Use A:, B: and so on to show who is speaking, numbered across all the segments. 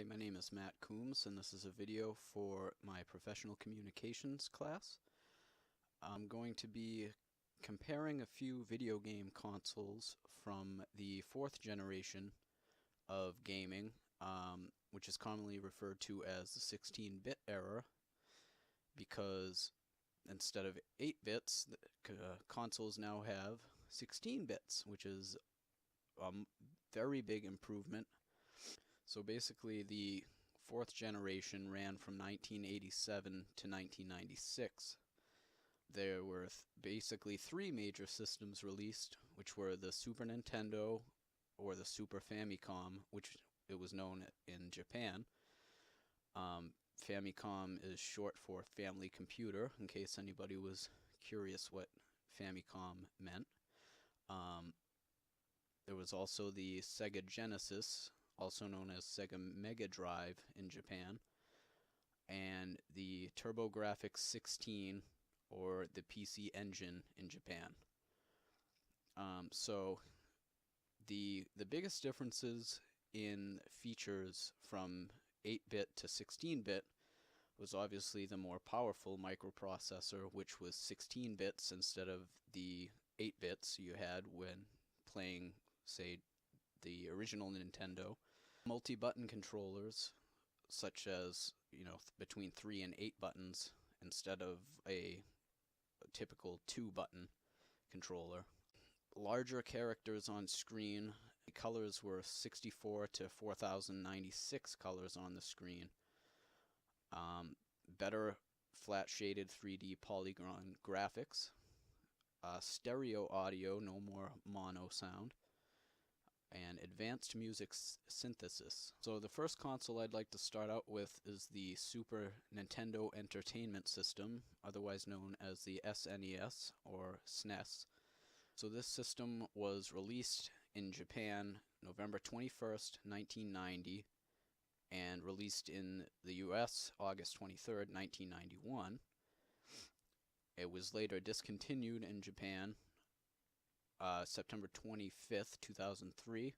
A: Hi, my name is Matt Coombs, and this is a video for my professional communications class. I'm going to be comparing a few video game consoles from the fourth generation of gaming, which is commonly referred to as the 16-bit era, because instead of 8 bits, consoles now have 16 bits, which is a very big improvement. So basically, the fourth generation ran from 1987 to 1996. There were basically three major systems released, which were the Super Nintendo, or the Super Famicom, which it was known in Japan. Famicom is short for Family Computer, in case anybody was curious what Famicom meant. There was also the Sega Genesis, also known as Sega Mega Drive in Japan, and the TurboGrafx 16, or the PC Engine in Japan. So the biggest differences in features from 8-bit to 16-bit was obviously the more powerful microprocessor, which was 16 bits instead of the 8 bits you had when playing, say, the original Nintendo. Multi-button controllers, such as, between 3 and 8 buttons instead of a typical 2-button controller. Larger characters on screen. The colors were 64 to 4096 colors on the screen. Better flat shaded 3D polygon graphics. Stereo audio, no more mono sound. And advanced music synthesis. So the first console I'd like to start out with is the Super Nintendo Entertainment System, otherwise known as the SNES or SNES. So this system was released in Japan November 21st, 1990, and released in the US August 23rd, 1991. It was later discontinued in Japan September 25th, 2003,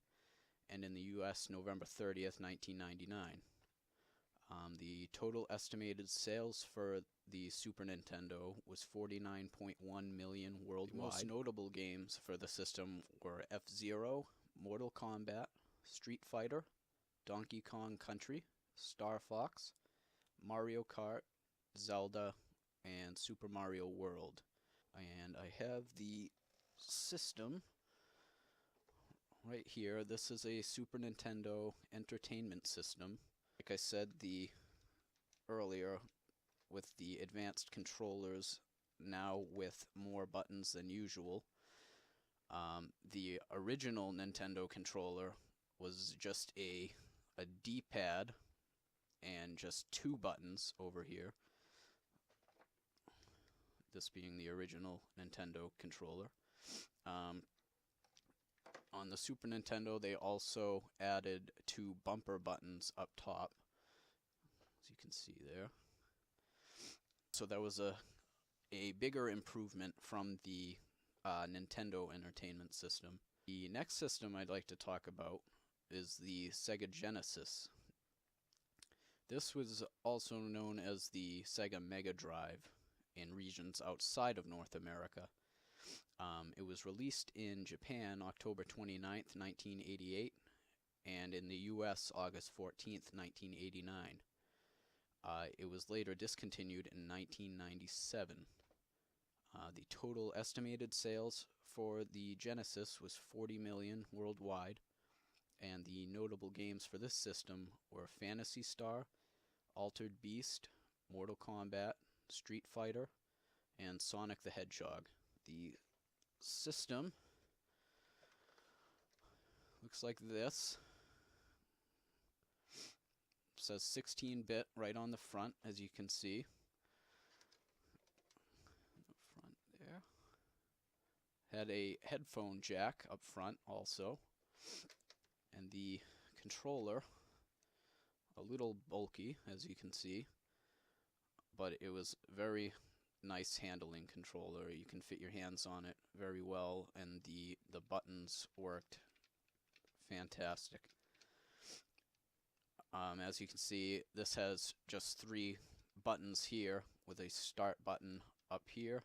A: and in the US November 30th, 1999. The total estimated sales for the Super Nintendo was 49.1 million worldwide. The most notable games for the system were F-Zero, Mortal Kombat, Street Fighter, Donkey Kong Country, Star Fox, Mario Kart, Zelda, and Super Mario World. And I have the system right here. This is a Super Nintendo Entertainment System. Like I said earlier, with the advanced controllers, now with more buttons than usual. The original Nintendo controller was just a D-pad and just 2 buttons over here. This being the original Nintendo controller. On the Super Nintendo, they also added 2 bumper buttons up top, as you can see there. So that was a bigger improvement from the Nintendo Entertainment System. The next system I'd like to talk about is the Sega Genesis. This was also known as the Sega Mega Drive in regions outside of North America. It was released in Japan October 29th, 1988, and in the US August 14th, 1989. It was later discontinued in 1997. The total estimated sales for the Genesis was 40 million worldwide, and the notable games for this system were Phantasy Star, Altered Beast, Mortal Kombat, Street Fighter, and Sonic the Hedgehog. The system looks like this. It says 16-bit right on the front, as you can see. The front there. Had a headphone jack up front also. And the controller, a little bulky, as you can see, but it was very nice handling controller. You can fit your hands on it very well, and the buttons worked fantastic. As you can see, this has just 3 buttons here with a start button up here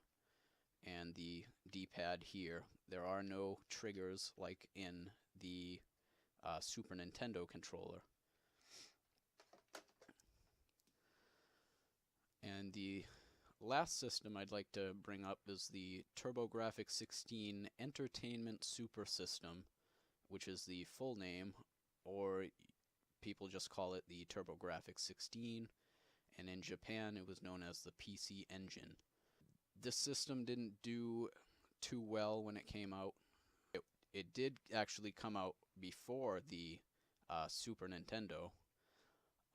A: and the D-pad here. There are no triggers like in the Super Nintendo controller. And the last system I'd like to bring up is the TurboGrafx-16 Entertainment Super System, which is the full name, or people just call it the TurboGrafx-16, and in Japan it was known as the PC Engine. This system didn't do too well when it came out. It did actually come out before the Super Nintendo,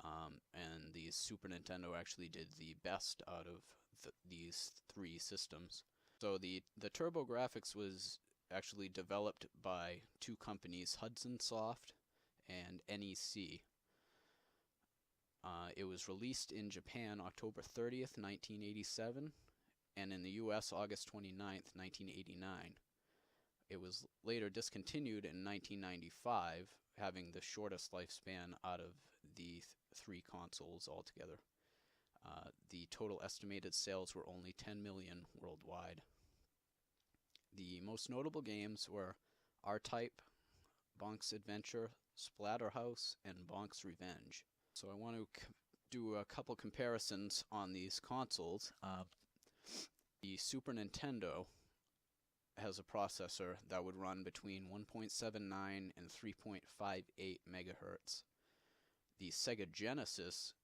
A: and the Super Nintendo actually did the best out of these 3 systems. So the TurboGrafx was actually developed by 2 companies, Hudson Soft and NEC. It was released in Japan October 30th, 1987, and in the US August 29th, 1989. It was later discontinued in 1995, having the shortest lifespan out of the 3 consoles altogether. The total estimated sales were only 10 million worldwide. The most notable games were R-Type, Bonk's Adventure, Splatterhouse, and Bonk's Revenge. So I want to do a couple comparisons on these consoles. The Super Nintendo has a processor that would run between 1.79 and 3.58 megahertz. The Sega Genesis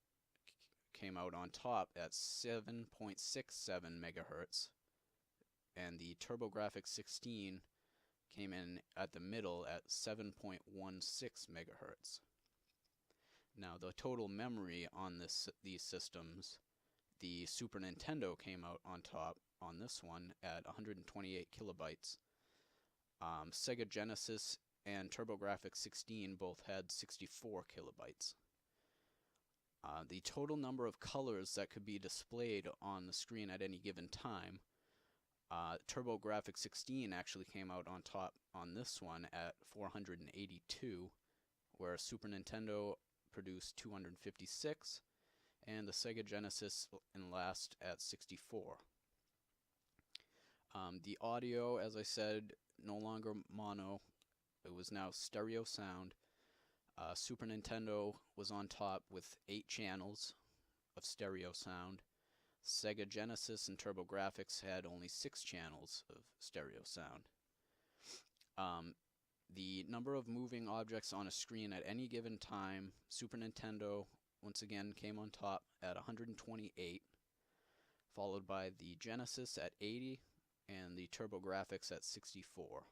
A: came out on top at 7.67 megahertz, and the TurboGrafx-16 came in at the middle at 7.16 megahertz. Now the total memory on these systems, the Super Nintendo came out on top on this one at 128 kilobytes. Sega Genesis and TurboGrafx-16 both had 64 kilobytes. The total number of colors that could be displayed on the screen at any given time, TurboGrafx-16 actually came out on top on this one at 482, where Super Nintendo produced 256, and the Sega Genesis in last at 64. The audio, as I said, no longer mono. It was now stereo sound. Super Nintendo was on top with 8 channels of stereo sound. Sega Genesis and TurboGrafx had only 6 channels of stereo sound. The number of moving objects on a screen at any given time, Super Nintendo once again came on top at 128, followed by the Genesis at 80 and the TurboGrafx at 64.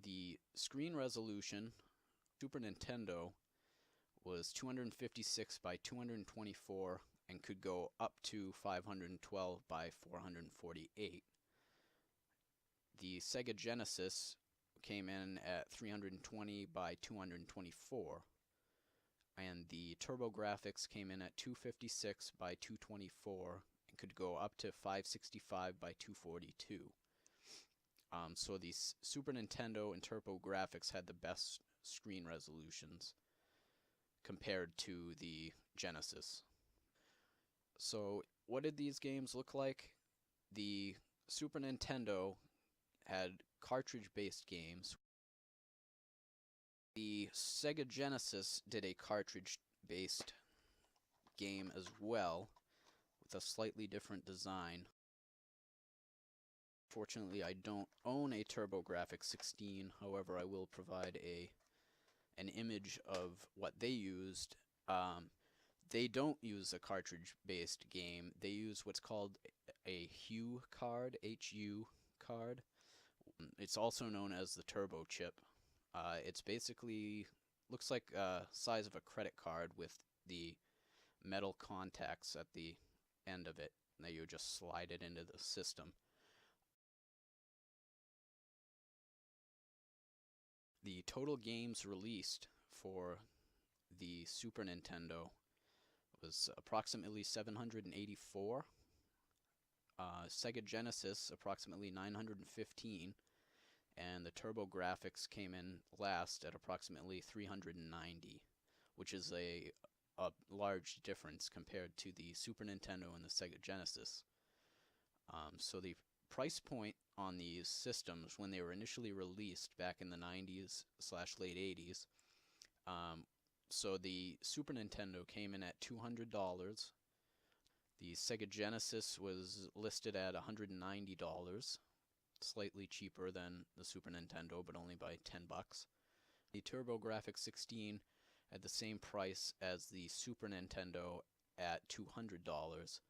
A: The screen resolution, Super Nintendo, was 256 by 224 and could go up to 512 by 448. The Sega Genesis came in at 320 by 224, and the TurboGrafx came in at 256 by 224 and could go up to 565 by 242. So the Super Nintendo and TurboGrafx had the best screen resolutions compared to the Genesis. So what did these games look like? The Super Nintendo had cartridge-based games. The Sega Genesis did a cartridge-based game as well, with a slightly different design. Fortunately, I don't own a TurboGrafx-16, however I will provide an image of what they used. They don't use a cartridge-based game. They use what's called a HU card, H-U card. It's also known as the Turbo Chip. It's basically looks like the size of a credit card with the metal contacts at the end of it, and then you just slide it into the system. The total games released for the Super Nintendo was approximately 784, Sega Genesis approximately 915, and the TurboGrafx came in last at approximately $390, which is a large difference compared to the Super Nintendo and the Sega Genesis. So the price point on these systems when they were initially released back in the 90s / late 80s, so the Super Nintendo came in at $200. The Sega Genesis was listed at $190, slightly cheaper than the Super Nintendo, but only by 10 bucks. The TurboGrafx 16 at the same price as the Super Nintendo at $200.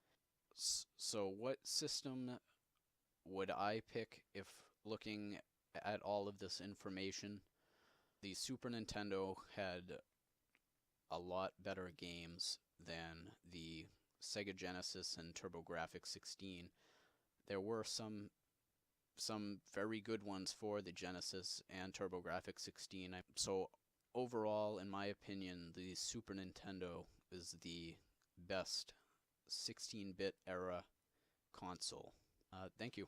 A: So what system would I pick if looking at all of this information? The Super Nintendo had a lot better games than the Sega Genesis and TurboGrafx 16. There were some very good ones for the Genesis and TurboGrafx 16. So overall, in my opinion, the Super Nintendo is the best 16-bit era console. Thank you.